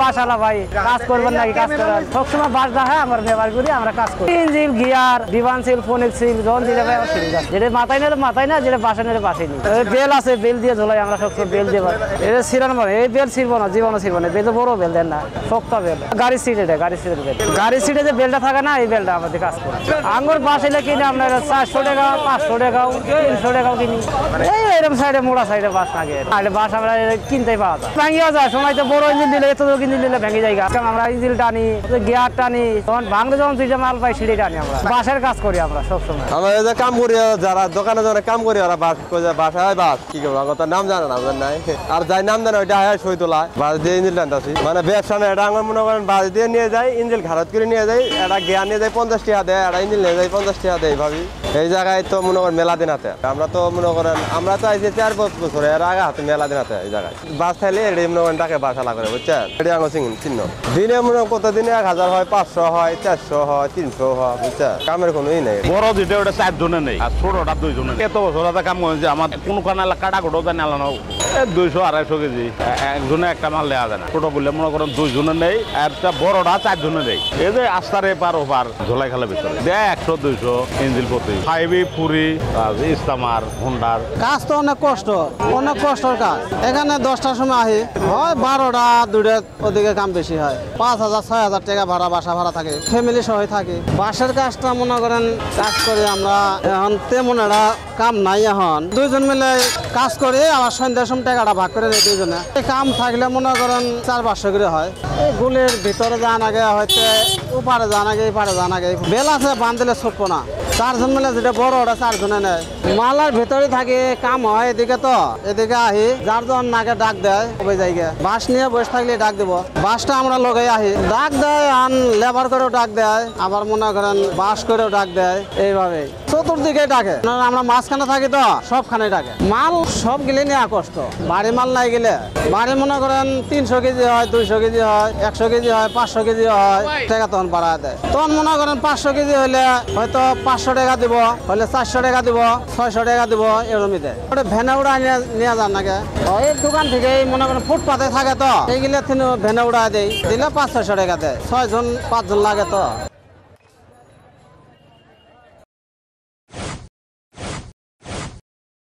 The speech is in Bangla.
বাসালা ভাই কাজ করবেন নাকি কাজ করেন সবসময় বাস দেখা আমার ব্যবহার করি আমরা কাজ করি ইঞ্জিন গিয়ার ডিভান সিল ফোনিক সিল যখন যেটা যেটা মাথায় নিলে মাথায় না যেটা বাসা নিলে বাসে নি বেল আছে বেল দিয়ে ঝোলাই আমরা সবসময় বেল দিয়ে এটা সিরান মানে এই বেল ছিড়বো না জীবনও ছিড়বো না বেল তো বড় বেল দেন না শক্ত বেল গাড়ির সিট এটা গাড়ির সিটের বেল গাড়ির সিটে যে বেলটা থাকে না এই বেলটা আমাদের কাজ করে আঙ্গুর বাস এলে কিনে আপনার 400 টাকা 500 টাকা 300 টাকাও কিনি এই এরকম সাইডে মোড়া সাইডে বাস থাকে আর বাস আমরা কিনতেই পাওয়া যায় ভাঙিও যায় সময় তো বড় ইঞ্জিন দিলে এত ইঞ্জিন দিলে ভেঙে যায় আমরা ইঞ্জিন টানি গিয়ার টানি তখন ভাঙলে যখন দুইটা মাল পাই সিঁড়ি টানি আমরা বাসের কাজ করি আমরা সবসময় আমরা এই যে কাম করি যারা দোকানে যারা কাম করি ওরা বাস বাসায় বাস কি করবো আমার তো নাম জানে না নাই আর যাই নাম জানে ওইটা হয় সই তোলা বাস দিয়ে ইঞ্জিন টানতেছি মানে ব্যবসা না এটা আমার মনে করেন বাস দিয়ে নিয়ে যাই ইঞ্জিন খারাপ করে নিয়ে যাই এটা গিয়ার নিয়ে যাই 50 টাকা দেয় এটা ইঞ্জিন নিয়ে যাই 50 টাকা দেয় ভাবি এই জায়গায় তো মনে করেন মেলা দিন হাতে আমরা তো মনে করেন আমরা তো আইছি 4 বছর এর আগে হাতে মেলা দিন হাতে এই জায়গায় বাস থাইলে এটি মনে করেন তাকে বাসালা করে বুঝছেন এটি আঙুল চিহ্ন দিনে মনে করেন কত দিনে 1000 হয় 500 হয় 400 হয় 300 হয় বুঝছেন কামের কোনো ই নেই বড় যেটা ওটা 4 জনের নেই আর ছোটটা 2 জনের এত বছর কাম করেছে আমার কোনো কানালা কাটা কোটো জানি আলানো 200 250 কেজি একজনে একটা মাল দেওয়া যায় না ছোট বললে মনে করেন 2 জনের নেই আর বড়টা 4 জনের নেই এই যে আস্তারে পার ওপার ঝোলাই খালে ভিতরে 100 200 ইঞ্জিল প্রতি হাইওয়ে পুরি ইস্তামার হোন্ডার কাজ তো অনেক কষ্টর কাজ এখানে 10টার সময় আহি হয় 12টা 2টার ওদিকে কাম বেশি হয় 5000 6000 টাকা ভাড়া বাসা ভাড়া থাকে ফ্যামিলি সহ থাকে বাসের কাজটা মনে করেন কাজ করে আমরা এখন তেমন একটা কাম নাই এখন দুইজন মিলে কাজ করে আবার সন্ধ্যার সময় টাকাটা ভাগ করে নেই দুইজনে কাম থাকলে মনে করেন 400-500 করে হয় এই গুলির ভিতরে যান আগে হয়তো ওপারে যান আগে এপারে যান আগে বেল আছে বাঁধলে ছুটবো না 4 জন মিলে যেটা বড় ওটা 4 জনে নেয় মালার ভেতরে থাকে কাম হয় এদিকে তো এদিকে আহি যার জন নাকে ডাক দেয় ওই জায়গায় বাস নিয়ে বসে থাকলে ডাক দেবো বাসটা আমরা লগে আহি ডাক দেয় আন লেবার করেও ডাক দেয় আবার মনে করেন বাস করেও ডাক দেয় এইভাবে চতুর্দিকে ডাকে আমরা মাঝখানে থাকি তো সবখানে ডাকে মাল সব গেলে নেওয়া কষ্ট বাড়ি মাল নাই গেলে বাড়ি মনে করেন 300 কেজি হয় 200 কেজি হয় 100 কেজি হয় 500 কেজি হয় টাকা তখন বাড়া দেয় তখন মনে করেন 500 কেজি হলে হয়তো 500 টাকা দিব হলে 400 টাকা দিব 600 টাকা দিব এরমই দেয় ওটা ভ্যানে উড়া নিয়ে যান নাকি এই দোকান থেকে মনে করেন ফুটপাতে থাকে তো এইগুলো ভ্যানে উড়া দেয় দিলে 500-600 টাকা দেয় 6 জন 5 জন লাগে তো